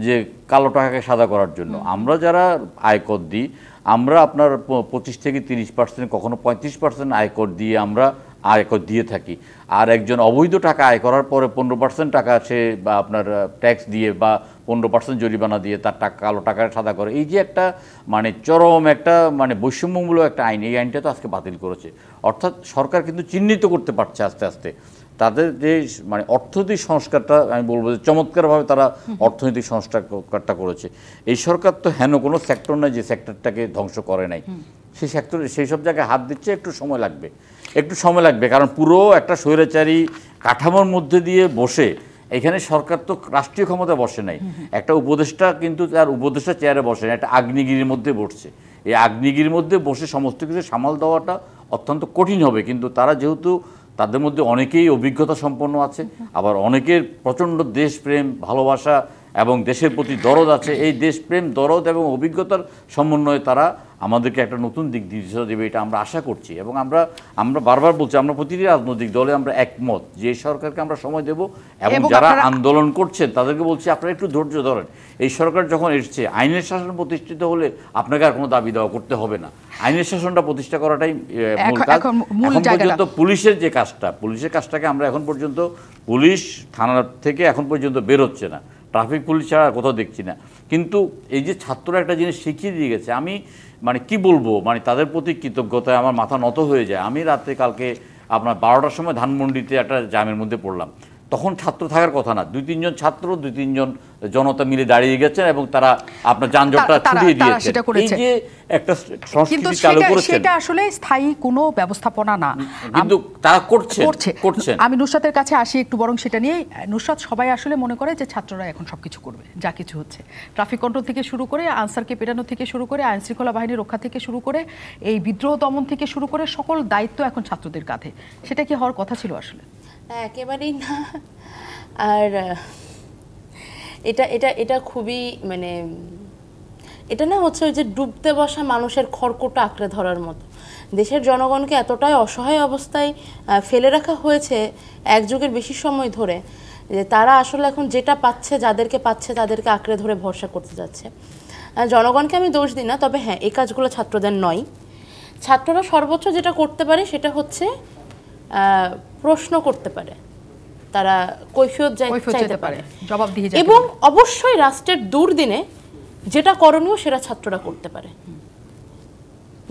যে কালো টাকাকে সাদা করার জন্য। আমরা যারা আয়কর দিই, আমরা আপনার 25 থেকে 30%, কখনো 35% আয়কর দিয়ে আমরা আয়কর দিয়ে থাকি। আর একজন অবৈধ টাকা আয় করার পরে 15% টাকা সে বা আপনার ট্যাক্স দিয়ে বা 15% জরিমানা দিয়ে তার টাকা কালো টাকা সাদা করে, এই যে একটা মানে চরম একটা মানে বৈষম্যমূলক একটা আইন, এই আইনটা তো আজকে বাতিল করেছে। অর্থাৎ সরকার কিন্তু চিহ্নিত করতে পারছে আস্তে আস্তে তাদের যে মানে অর্থনৈতিক সংস্কারটা, আমি বলবো যে চমৎকারভাবে তারা অর্থনৈতিক সংস্কারটা করেছে। এই সরকার তো হেন কোনো সেক্টর নয় যে সেক্টরটাকে ধ্বংস করে নাই। সেই সেক্টরে সেই সব জায়গায় হাত দিচ্ছে, একটু সময় লাগবে কারণ পুরো একটা স্বৈরাচারী কাঠামোর মধ্যে দিয়ে বসে, এখানে সরকার তো রাষ্ট্রীয় ক্ষমতা বসে নাই, একটা উপদেষ্টা কিন্তু তার উপদেষ্টা চেয়ারে বসে না, একটা আগ্নেয়গিরির মধ্যে বসছে। এই আগ্নেয়গিরির মধ্যে বসে সমস্ত কিছু সামাল দেওয়াটা অত্যন্ত কঠিন হবে। কিন্তু তারা যেহেতু তাদের মধ্যে অনেকেই অভিজ্ঞতা সম্পন্ন আছে, আবার অনেকের প্রচণ্ড দেশপ্রেম, ভালোবাসা এবং দেশের প্রতি দরদ আছে, এই দেশপ্রেম, দরদ এবং অভিজ্ঞতার সমন্বয়ে তারা আমাদেরকে একটা নতুন দিক দিশা দেবে, এটা আমরা আশা করছি। এবং আমরা বারবার বলছি, আমরা প্রতিটি রাজনৈতিক দলে আমরা একমত যে এই সরকারকে আমরা সময় দেব এবং যারা আন্দোলন করছেন তাদেরকে বলছি আপনারা একটু ধৈর্য ধরেন। এই সরকার যখন এসছে, আইনের শাসন প্রতিষ্ঠিত হলে আপনাকে আর কোনো দাবি দেওয়া করতে হবে না। আইনের শাসনটা প্রতিষ্ঠা করাটাই মূল কাজ। এখন পর্যন্ত পুলিশের যে কাজটা, পুলিশের কাজটাকে আমরা এখন পর্যন্ত, পুলিশ থানা থেকে এখন পর্যন্ত বের হচ্ছে না, ট্রাফিক পুলিশ ছাড়া কোথাও দেখছি না। কিন্তু এই যে ছাত্ররা একটা জিনিস শিখিয়ে দিয়ে গেছে, আমি মানে কি বলবো, মানে তাদের প্রতি কৃতজ্ঞতায় আমার মাথা নত হয়ে যায়। আমি রাতে কালকে আপনার 12টার সময় ধানমন্ডিতে একটা জ্যামের মধ্যে পড়লাম, তখন ছাত্র থাকার কথা না, 2-3 জন ছাত্র 2-3 জন জনতা মিলে দাঁড়িয়ে গেছেন এবং তারা আপনার যানজটটা ছড়িয়ে দিয়েছে। এই যে একটা সংস্কৃতি চালু করেছেন, সেটা আসলে স্থায়ী কোনো ব্যবস্থাপনা না, কিন্তু তারা করছে। আমি নুসরাতের কাছে আসি একটু, বরং সেটা নিয়ে। নুসরাত, সবাই আসলে মনে করে যে ছাত্ররা এখন সবকিছু করবে, যা কিছু হচ্ছে, ট্রাফিক কন্ট্রোল থেকে শুরু করে আনসারকে পেটানো থেকে শুরু করে আইন শৃঙ্খলা বাহিনী রক্ষা থেকে শুরু করে এই বিদ্রোহ দমন থেকে শুরু করে সকল দায়িত্ব এখন ছাত্রদের কাঁধে। সেটা কি হওয়ার কথা ছিল আসলে? একেবারেই না। আর এটা এটা এটা খুবই মানে এটা না হচ্ছে ওই যে ডুবতে বসা মানুষের খড়কুটো আঁকড়ে ধরার মতো। দেশের জনগণকে এতটাই অসহায় অবস্থায় ফেলে রাখা হয়েছে এক যুগের বেশি সময় ধরে, যে তারা আসলে এখন যেটা পাচ্ছে, যাদেরকে পাচ্ছে তাদেরকে আঁকড়ে ধরে ভরসা করতে যাচ্ছে। জনগণকে আমি দোষ দিই না, তবে হ্যাঁ এই কাজগুলো ছাত্রদের নয়। ছাত্ররা সর্বোচ্চ যেটা করতে পারে সেটা হচ্ছে প্রশ্ন করতে পারে, তারা কৈফিয়ত চাইতে পারে, জবাবদিহি, এবং অবশ্যই রাষ্ট্রের দুর্দিনে যেটা করণীয় সেটা ছাত্ররা করতে পারে।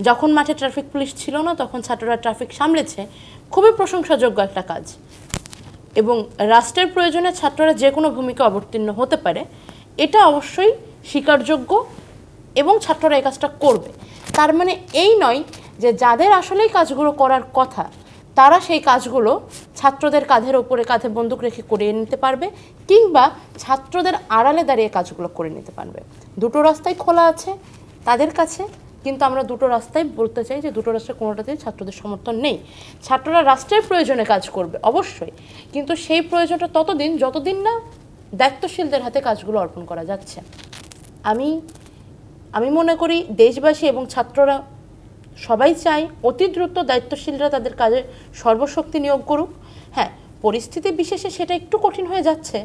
যখন মাঠে ট্রাফিক পুলিশ ছিল না তখন ছাত্ররা ট্রাফিক সামলেছে, খুবই প্রশংসাযোগ্য একটা কাজ। এবং রাষ্ট্রের প্রয়োজনে ছাত্ররা যে কোনো ভূমিকা অবতীর্ণ হতে পারে, এটা অবশ্যই স্বীকারযোগ্য এবং ছাত্ররা এই কাজটা করবে। তার মানে এই নয় যে যাদের আসলেই কাজগুলো করার কথা তারা সেই কাজগুলো ছাত্রদের কাঁধের ওপরে কাঁধে বন্দুক রেখে করিয়ে নিতে পারবে, কিংবা ছাত্রদের আড়ালে দাঁড়িয়ে কাজগুলো করে নিতে পারবে। দুটো রাস্তাই খোলা আছে তাদের কাছে, কিন্তু আমরা দুটো রাস্তায় বলতে চাই যে দুটো রাস্তায় কোনোটাতেই ছাত্রদের সমর্থন নেই। ছাত্ররা রাষ্ট্রের প্রয়োজনে কাজ করবে অবশ্যই, কিন্তু সেই প্রয়োজনটা ততদিন যতদিন না দায়িত্বশীলদের হাতে কাজগুলো অর্পণ করা যাচ্ছে। আমি মনে করি দেশবাসী এবং ছাত্ররা সবাই চায় অতি দ্রুত দায়িত্বশীলরা তাদের কাজে সর্বশক্তি নিয়োগ করুক। হ্যাঁ, পরিস্থিতি বিশেষে সেটা একটু কঠিন হয়ে যাচ্ছে।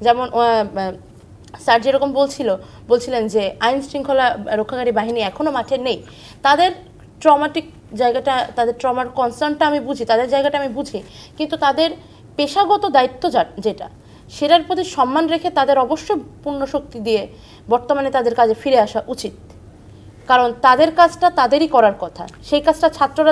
যেমন স্যার যেরকম বলছিলেন যে আইন শৃঙ্খলা রক্ষাকারী বাহিনী এখনও মাঠে নেই, তাদের ট্রমাটিক জায়গাটা, তাদের ট্রমার কনসার্নটা আমি বুঝি, তাদের জায়গাটা আমি বুঝি, কিন্তু তাদের পেশাগত দায়িত্ব যেটা সেটার প্রতি সম্মান রেখে তাদের অবশ্যই পূর্ণ শক্তি দিয়ে বর্তমানে তাদের কাজে ফিরে আসা উচিত। কারণ তাদের কাজটা তাদেরই করার কথা, সেই কাজটা ছাত্ররা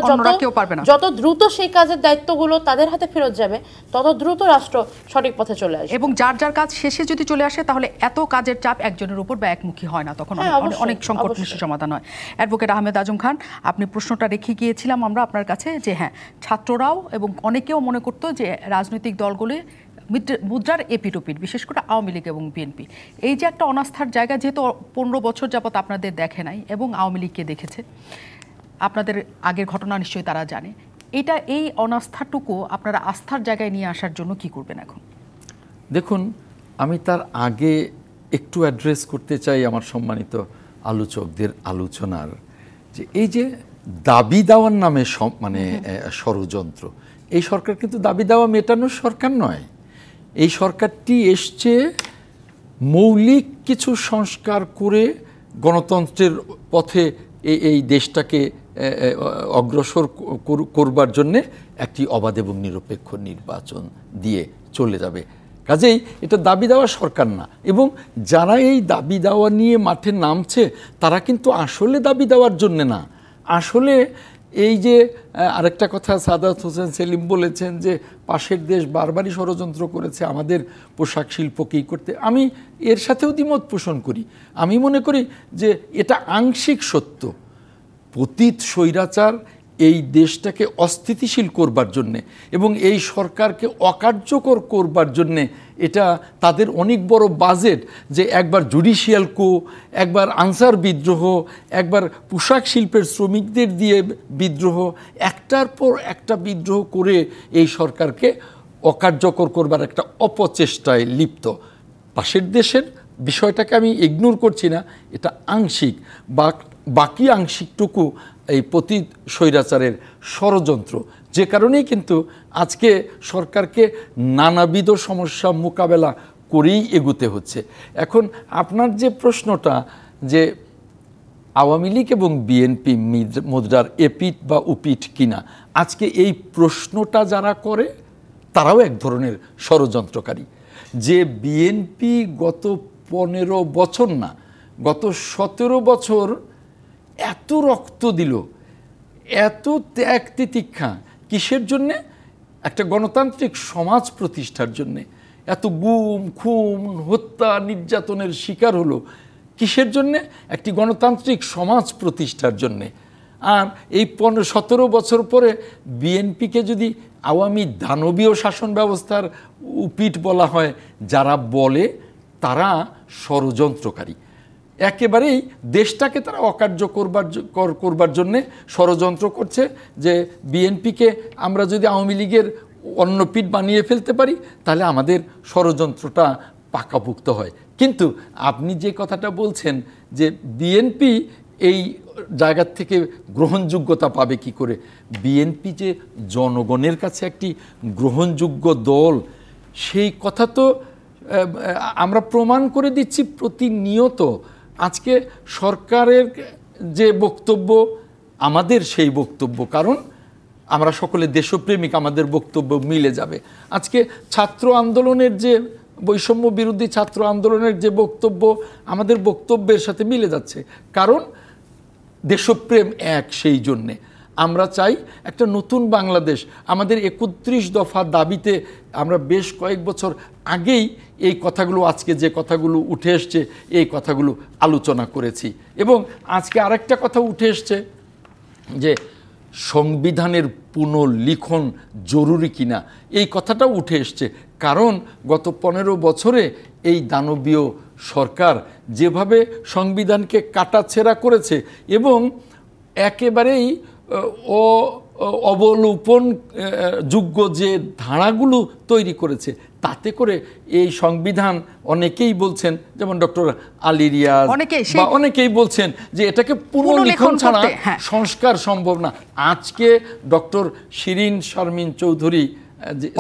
যত দ্রুত সেই কাজের দায়িত্বগুলো তাদের হাতে ফেরত যাবে তত দ্রুত রাষ্ট্র সঠিক পথে চলে আসবে। এবং যার যার কাজ শেষে যদি চলে আসে তাহলে এত কাজের চাপ একজনের উপর বা একমুখী হয় না, তখন অনেক সংকট নিশ্চয়ই সমাধান হয়। অ্যাডভোকেট আহমেদ আজম খান, আপনি প্রশ্নটা রেখে গিয়েছিলাম আমরা আপনার কাছে যে হ্যাঁ, ছাত্ররাও এবং অনেকেও মনে করতো যে রাজনৈতিক দলগুলি মুদ্রার এপিটোপিট, বিশেষ করে আওয়ামী লীগ এবং বিএনপি, এই যে একটা অনাস্থার জায়গা, যেহেতু 15 বছর যাবত আপনাদের দেখে নাই এবং আওয়ামী লীগকে দেখেছে, আপনাদের আগের ঘটনা নিশ্চয়ই তারা জানে, এই অনাস্থাটুকু আপনারা আস্থার জায়গায় নিয়ে আসার জন্য কি করবেন এখন? দেখুন, আমি তার আগে একটু অ্যাড্রেস করতে চাই আমার সম্মানিত আলোচকদের আলোচনার, যে এই যে দাবি দেওয়ার নামে ষড়যন্ত্র, এই সরকার কিন্তু দাবি দেওয়া মেটানোর সরকার নয়। এই সরকারটি এসছে মৌলিক কিছু সংস্কার করে গণতন্ত্রের পথে এই দেশটাকে অগ্রসর করবার জন্যে একটি অবাধ এবং নিরপেক্ষ নির্বাচন দিয়ে চলে যাবে। কাজেই এটা দাবি দেওয়া সরকার না, এবং যারা এই দাবি দেওয়া নিয়ে মাঠে নামছে তারা কিন্তু আসলে দাবি দেওয়ার জন্যে না, আসলে এই যে আরেকটা কথা সাদাত হোসেন সেলিম বলেছেন যে পাশের দেশ বারবারই ষড়যন্ত্র করেছে আমাদের পোশাক শিল্পকেই করতে, আমি এর সাথেও দ্বিমত পোষণ করি। আমি মনে করি যে এটা আংশিক সত্য। পতিত স্বৈরাচার এই দেশটাকে অস্থিতিশীল করবার জন্যে এবং এই সরকারকে অকার্যকর করবার জন্যে এটা তাদের অনেক বড় বাজেট, যে একবার জুডিশিয়াল কু, একবার আনসার বিদ্রোহ, একবার পোশাক শিল্পের শ্রমিকদের দিয়ে বিদ্রোহ, একটার পর একটা বিদ্রোহ করে এই সরকারকে অকার্যকর করবার একটা অপচেষ্টায় লিপ্ত। পাশের দেশের বিষয়টাকে আমি ইগনোর করছি না, এটা আংশিক, বাকি আংশিকটুকু এই পতিত স্বৈরাচারের ষড়যন্ত্র, যে কারণেই কিন্তু আজকে সরকারকে নানাবিধ সমস্যা মোকাবেলা করেই এগুতে হচ্ছে। এখন আপনার যে প্রশ্নটা যে আওয়ামী লীগ এবং বিএনপি মুদ্রার এপিঠ বা উপিঠ কিনা, আজকে এই প্রশ্নটা যারা করে তারাও এক ধরনের ষড়যন্ত্রকারী। যে বিএনপি গত 15 বছর না, গত 17 বছর এত রক্ত দিল, এত ত্যাগ তিতিক্ষা কিসের জন্যে? একটা গণতান্ত্রিক সমাজ প্রতিষ্ঠার জন্যে। এত গুম খুন হত্যা নির্যাতনের শিকার হলো কিসের জন্যে? একটি গণতান্ত্রিক সমাজ প্রতিষ্ঠার জন্যে। আর এই 17 বছর পরে বিএনপিকে যদি আওয়ামী দানবীয় শাসন ব্যবস্থার উপিঠ বলা হয়, যারা বলে তারা ষড়যন্ত্রকারী। একেবারেই দেশটাকে তারা অকার্য করবার জন্যে ষড়যন্ত্র করছে, যে বিএনপিকে আমরা যদি আওয়ামী লীগের অন্য পিঠ বানিয়ে ফেলতে পারি তাহলে আমাদের ষড়যন্ত্রটা পাকাপুক্ত হয়। কিন্তু আপনি যে কথাটা বলছেন যে বিএনপি এই জায়গা থেকে গ্রহণযোগ্যতা পাবে কি করে, বিএনপি যে জনগণের কাছে একটি গ্রহণযোগ্য দল, সেই কথা তো আমরা প্রমাণ করে দিচ্ছি প্রতিনিয়ত। আজকে সরকারের যে বক্তব্য, আমাদের সেই বক্তব্য, কারণ আমরা সকলে দেশপ্রেমিক, আমাদের বক্তব্য মিলে যাবে। আজকে ছাত্র আন্দোলনের যে বৈষম্য বিরোধী ছাত্র আন্দোলনের যে বক্তব্য, আমাদের বক্তব্যের সাথে মিলে যাচ্ছে, কারণ দেশপ্রেম এক। সেই জন্যে আমরা চাই একটা নতুন বাংলাদেশ। আমাদের 31 দফা দাবিতে আমরা বেশ কয়েক বছর আগেই এই কথাগুলো, আজকে যে কথাগুলো উঠে এসছে, এই কথাগুলো আলোচনা করেছি। এবং আজকে আরেকটা কথা উঠে এসছে যে সংবিধানের পুনর্লিখন জরুরি কিনা, এই কথাটা উঠে এসছে। কারণ গত 15 বছরে এই দানবীয় সরকার যেভাবে সংবিধানকে কাটাছেঁড়া করেছে এবং একেবারেই অবলোপন যোগ্য যে ধারাগুলো তৈরি করেছে, তাতে করে এই সংবিধান, অনেকেই বলছেন, যেমন ডক্টর আলী রিয়াজ বা অনেকেই বলছেন যে এটাকে পুনর্লিখন ছাড়া সংস্কার সম্ভব না। আজকে ডক্টর শিরিন শারমিন চৌধুরী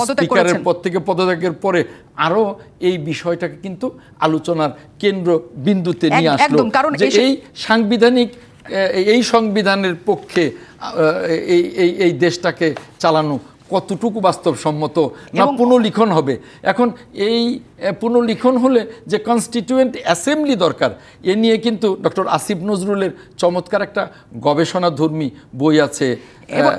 স্পিকারের পদ থেকে পদত্যাগের পরে আরো এই বিষয়টাকে কিন্তু আলোচনার কেন্দ্র বিন্দুতে নিয়ে আসলো যে এই সংবিধানের পক্ষে এই দেশটাকে চালানো কতটুকু বাস্তবসম্মত না পুনর্লিখন হবে। এখন এই পুনর্লিখন হলে যে কনস্টিটিউয়েন্ট অ্যাসেম্বলি দরকার, এ নিয়ে কিন্তু ডক্টর আসিফ নজরুলের চমৎকার একটা গবেষণাধর্মী বই আছে।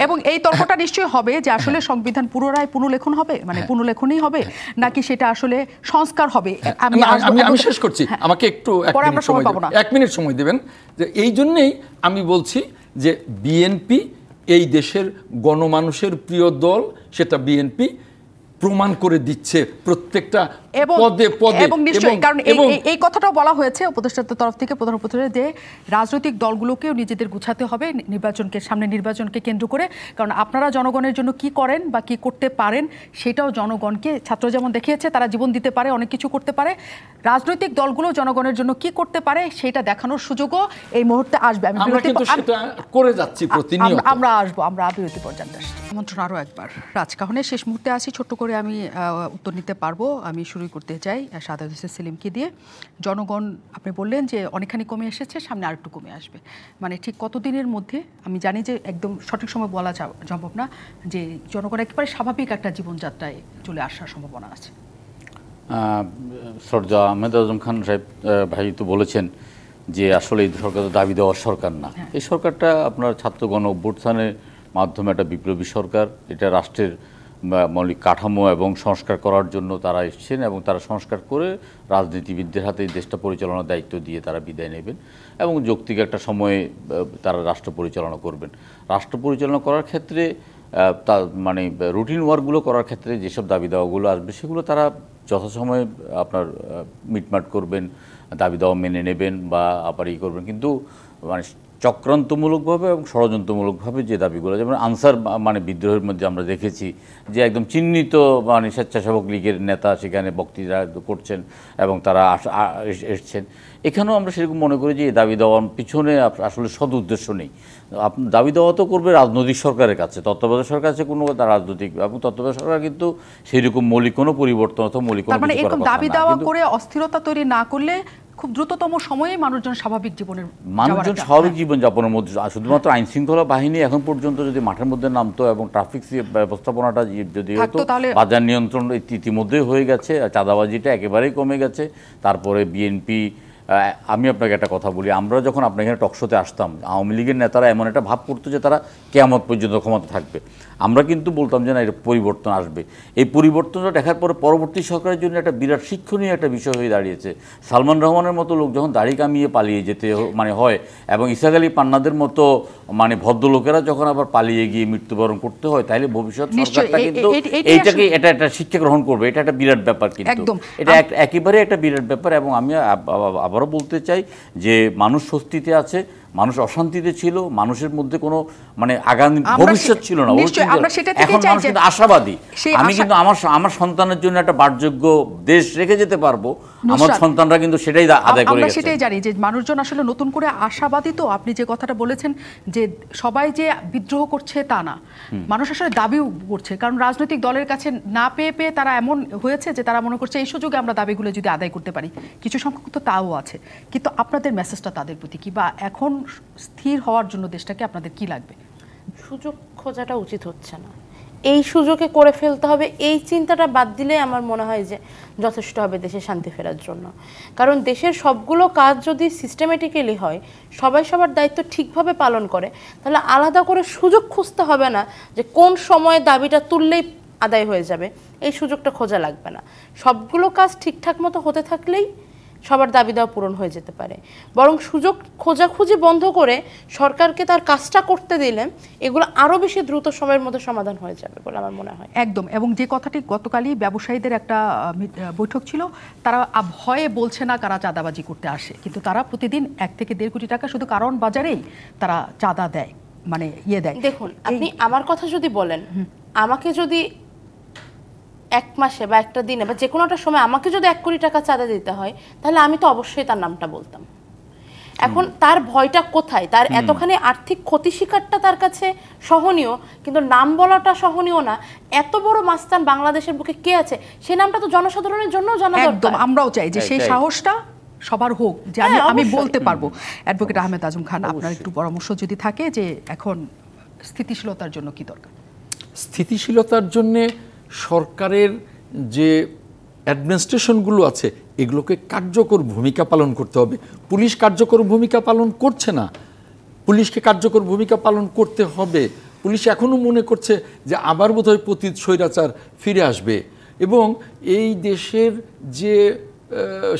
এবং এই তর্কটা নিশ্চয়ই হবে যে আসলে সংবিধান পুনরায় পুনর্লেখন হবে, মানে পুনর্লেখনই হবে নাকি সেটা আসলে সংস্কার হবে। আমি শেষ করছি, আমাকে একটু 1 মিনিট সময় দেবেন। যে এই জন্যেই আমি বলছি যে বিএনপি এই দেশের গণমানুষের প্রিয় দল, সেটা বিএনপি প্রমাণ করে দিচ্ছে প্রত্যেকটা পদে পদে। এবং নিশ্চয়ই, কারণ এই কথাটাও বলা হয়েছে উপদেষ্টাদের তরফ থেকে, প্রধান উপদেষ্টা, যে রাজনৈতিক দলগুলোকেও নিজেদের গুছাতে হবে সামনে নির্বাচনকে কেন্দ্র করে। কারণ আপনারা জনগণের জন্য কি করেন বা কি করতে পারেন সেটাও জনগণকে, ছাত্র যেমন দেখিয়েছে তারা জীবন দিতে পারে, অনেক কিছু করতে পারে, রাজনৈতিক দলগুলো জনগণের জন্য কি করতে পারে সেটা দেখানোর সুযোগও এই মুহূর্তে আসবে। আমরা আসবো, আমরা বিরতি পর্যন্ত আসছি। আমন্ত্রণ আরও একবার রাজকাহনে শেষ মুহূর্তে আসি, ছোট্ট করে আমি উত্তর নিতে পারবো। আমি শুরু করতে চাই সাদাত হোসেন সেলিমকে দিয়ে। জনগণ, আপনি বললেন যে অনেকখানি কমে এসেছে, সামনে আরেকটু কমে আসবে, মানে ঠিক কতদিনের মধ্যে? আমি জানি যে একদম সঠিক সময় বলা সম্ভব না, যে জনগণ একেবারে স্বাভাবিক একটা জীবনযাত্রায় চলে আসার সম্ভাবনা আছে। সরজা আহমেদ আজম খান সাহেব ভাই তো বলেছেন যে আসলে এই সরকার তো দাবি দেওয়ার সরকার না। এই সরকারটা আপনার ছাত্র গণ অভ্যুত্থানের মাধ্যমে একটা বিপ্লবী সরকার, এটা রাষ্ট্রের মৌলিক কাঠামো এবং সংস্কার করার জন্য তারা এসেছেন এবং তারা সংস্কার করে রাজনীতিবিদদের হাতে দেশটা পরিচালনার দায়িত্ব দিয়ে তারা বিদায় নেবেন এবং যৌক্তিক একটা সময়ে তারা রাষ্ট্র পরিচালনা করবেন। রাষ্ট্র পরিচালনা করার ক্ষেত্রে মানে রুটিন ওয়ার্কগুলো করার ক্ষেত্রে যেসব দাবি দাওয়াগুলো আসবে সেগুলো তারা যথাসময়ে আপনার মিটমাট করবেন, দাবি দাওয়া মেনে নেবেন বা আবার করবেন। কিন্তু মানে চক্রান্তমূলকভাবে এবং ষড়যন্ত্রমূলকভাবে যে দাবিগুলো, যেমন আনসার মানে বিদ্রোহের মধ্যে আমরা দেখেছি যে একদম চিহ্নিত মানে স্বেচ্ছাসেবক লীগের নেতা সেখানে বক্তৃতা করছেন এবং তারা এসছেন। এখানেও আমরা সেরকম মনে করি যে এই দাবি দেওয়ার পিছনে আসলে সদ উদ্দেশ্য নেই। দাবি দেওয়া তো করবে রাজনৈতিক সরকারের কাছে, তত্ত্বাবধায়ক সরকারের কাছে কোনো রাজনৈতিক এবং তত্ত্বাবধায়ক সরকার কিন্তু সেরকম মৌলিক কোনো পরিবর্তন অথবা মৌলিক কোনো কিছু করার কথা না। দাবি দেওয়া করে অস্থিরতা তৈরি না করলে খুব দ্রুততম সময়ে মানুষজন স্বাভাবিক জীবন যাপনের মধ্যে, শুধুমাত্র আইন শৃঙ্খলা বাহিনী এখন পর্যন্ত যদি মাঠের মধ্যে নামতো এবং ট্রাফিক ব্যবস্থাপনাটা যদি হতো, বাজার নিয়ন্ত্রণ ইতিমধ্যেই হয়ে গেছে, চাঁদাবাজিটা একেবারেই কমে গেছে। তারপরে বিএনপি, আমি আপনাকে একটা কথা বলি, আমরা যখন আপনার এখানে টকশোতে আসতাম, আওয়ামী লীগের নেতারা এমন একটা ভাব করতো যে তারা কিয়ামত পর্যন্ত ক্ষমতা থাকবে। আমরা কিন্তু বলতাম যে না, এটা পরিবর্তন আসবে। এই পরিবর্তনটা দেখার পরে পরবর্তী সরকারের জন্য একটা বিরাট শিক্ষণীয় একটা বিষয় হয়ে দাঁড়িয়েছে। সালমান রহমানের মতো লোক যখন দাড়ি কামিয়ে পালিয়ে যেতে মানে হয় এবং ইসাক আলী পান্নাদের মতো মানে ভদ্রলোকেরা যখন আবার পালিয়ে গিয়ে মৃত্যুবরণ করতে হয়, তাহলে ভবিষ্যৎ সরকারটা কিন্তু এইটাকে এটা একটা শিক্ষা গ্রহণ করবে। এটা একটা বিরাট ব্যাপার, কিন্তু এটা একেবারে একটা বিরাট ব্যাপার। এবং আমি আবারও বলতে চাই যে মানুষ স্বস্তিতে আছে, মানুষ অশান্তিতে ছিল, মানুষের মধ্যে কোনো মানে আগামী ভবিষ্যৎ ছিল না। এখন মানুষ কিন্তু আশাবাদী, আমি কিন্তু আমার সন্তানের জন্য একটা বাসযোগ্য দেশ রেখে যেতে পারবো, আমার সন্তানরা কিন্তু সেটাই আদায় করে গেছে। সেটাই জানি যে মানুষজন আসলে নতুন করে আশাবাদী। তো আপনি যে কথাটা বলেছেন যে সবাই যে বিদ্রোহ করছে তা না, মানুষ আসলে দাবিও করছে, কারণ রাজনৈতিক দলের কাছে না পেয়ে পেয়ে তারা এমন হয়েছে যে তারা মনে করছে এই সুযোগে আমরা দাবিগুলো যদি আদায় করতে পারি। কিছু সংখ্যক তো তাও আছে, কিন্তু আপনাদের মেসেজটা তাদের প্রতি কি, বা এখন স্থির হওয়ার জন্য দেশটাকে আপনাদের কি লাগবে? সুযোগ খোঁজাটা উচিত হচ্ছে না, এই সুযোগে করে ফেলতে হবে, এই চিন্তাটা বাদ দিলে আমার মনে হয় যে যথেষ্ট হবে দেশে শান্তি ফেরার জন্য। কারণ দেশের সবগুলো কাজ যদি সিস্টেমেটিক্যালি হয়, সবাই সবার দায়িত্ব ঠিকভাবে পালন করে, তাহলে আলাদা করে সুযোগ খুঁজতে হবে না যে কোন সময়ে দাবিটা তুললেই আদায় হয়ে যাবে, এই সুযোগটা খোঁজা লাগবে না। সবগুলো কাজ ঠিকঠাক মতো হতে থাকলেই সবার দাবি দেওয়া পূরণ হয়ে যেতে পারে। বরং সুযোগ খোঁজাখুঁজি বন্ধ করে সরকারকে তার কাজটা করতে দিলে এগুলো আরও বেশি দ্রুত সময়ের মধ্যে সমাধান হয়ে যাবে বলে আমার মনে হয়। একদম। এবং যে কথাটি গতকালই ব্যবসায়ীদের একটা বৈঠক ছিল, তারা ভয়ে বলছে না কারা চাঁদাবাজি করতে আসে, কিন্তু তারা প্রতিদিন 1 থেকে 1.5 কোটি টাকা শুধু কারণ বাজারেই তারা চাঁদা দেয়, মানে দেয়। দেখুন, আপনি আমার কথা যদি বলেন, আমাকে যদি 1 মাসে বা একটা দিনে বা যে কোনো একটা সময় আমাকে যদি 1 কোটি টাকা চাঁদা দিতে হয়, তাহলে আমি তো অবশ্যই তার নামটা বলতাম। এখন তার ভয়টা কোথায়? তার এতখানি আর্থিক ক্ষতি স্বীকারটা তার কাছে সহনীয়, কিন্তু নাম বলাটা সহনীয় না। এত বড় মাস্তান বাংলাদেশের বুকে কে আছে, সে নামটা তো জনসাধারণের জন্য জানা দরকার। একদম, আমরাও চাই যে সেই সাহসটা সবার হোক, যে আমি বলতে পারবো। অ্যাডভোকেট আহমেদ আজম খান, আপনার একটু পরামর্শ যদি থাকে যে এখন স্থিতিশীলতার জন্য কি দরকার? স্থিতিশীলতার জন্যে সরকারের যে অ্যাডমিনিস্ট্রেশনগুলো আছে এগুলোকে কার্যকর ভূমিকা পালন করতে হবে। পুলিশ কার্যকর ভূমিকা পালন করছে না, পুলিশকে কার্যকর ভূমিকা পালন করতে হবে। পুলিশ এখনও মনে করছে যে আবার বোধহয় পতিত স্বৈরাচার ফিরে আসবে, এবং এই দেশের যে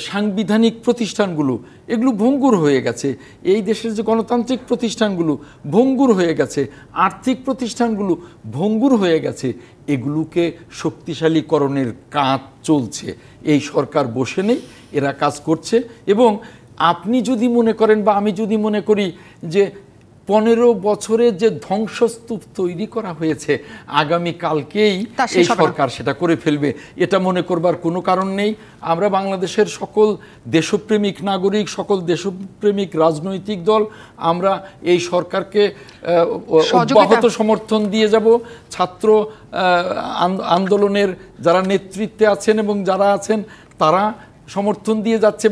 সাংবিধানিক প্রতিষ্ঠানগুলো এগুলো ভঙ্গুর হয়ে গেছে, এই দেশের যে গণতান্ত্রিক প্রতিষ্ঠানগুলো ভঙ্গুর হয়ে গেছে, আর্থিক প্রতিষ্ঠানগুলো ভঙ্গুর হয়ে গেছে, এগুলোকে শক্তিশালীকরণের কাজ চলছে। এই সরকার বসে নেই, এরা কাজ করছে। এবং আপনি যদি মনে করেন বা আমি যদি মনে করি যে 15 বছরে যে ধ্বংসস্তূপ তৈরি করা হয়েছে আগামীকালকেই এই সরকার সেটা করে ফেলবে, এটা মনে করবার কোনো কারণ নেই। আমরা বাংলাদেশের সকল দেশপ্রেমিক নাগরিক, সকল দেশপ্রেমিক রাজনৈতিক দল আমরা এই সরকারকে অব্যাহত সমর্থন দিয়ে যাব। ছাত্র আন্দোলনের যারা নেতৃত্বে আছেন এবং যারা আছেন তারা সমর্থন দিয়ে যাচ্ছে।